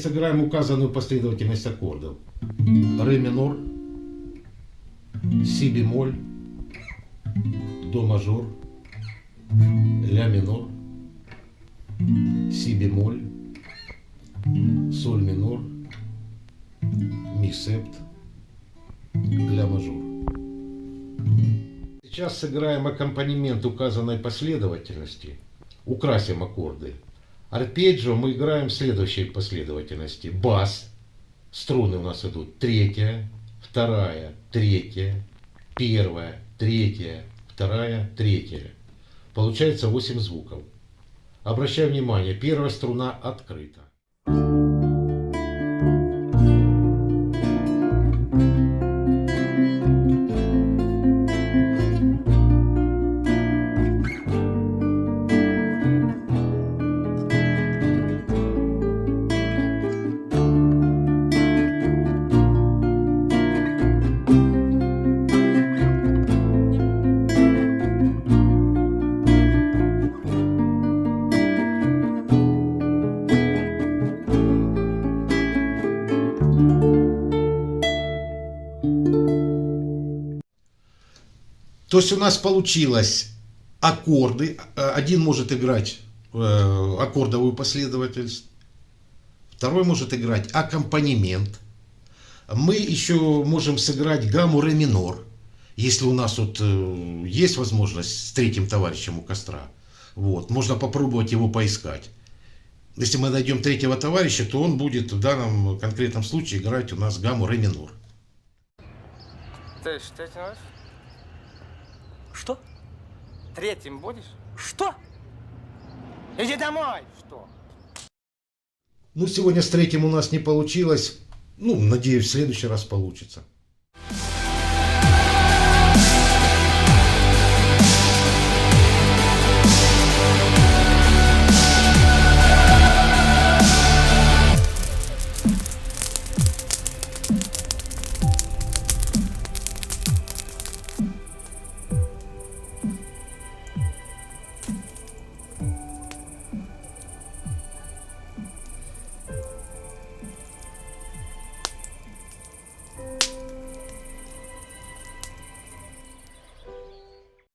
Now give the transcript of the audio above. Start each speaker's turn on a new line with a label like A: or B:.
A: сыграем указанную последовательность аккордов. Ре минор, си бемоль, до мажор, ля минор, си бемоль, соль минор, ми септ, ля мажор. Сейчас сыграем аккомпанемент указанной последовательности, украсим аккорды. Арпеджио мы играем в следующей последовательности. Бас, струны у нас идут третья, вторая, третья, первая, третья, вторая, третья. Получается 8 звуков. Обращай внимание, первая струна открыта. То есть у нас получилось аккорды. Один может играть аккордовую последовательность, второй может играть аккомпанемент. Мы еще можем сыграть гамму ре минор, если у нас вот есть возможность с третьим товарищем у костра. Вот, можно попробовать его поискать. Если мы найдем третьего товарища, то он будет в данном конкретном случае играть у нас гамму ре минор.
B: Ты что делаешь?
C: Что?
B: Третьим будешь?
C: Что?
B: Иди домой! Что?
A: Ну, сегодня с третьим у нас не получилось. Ну, надеюсь, в следующий раз получится.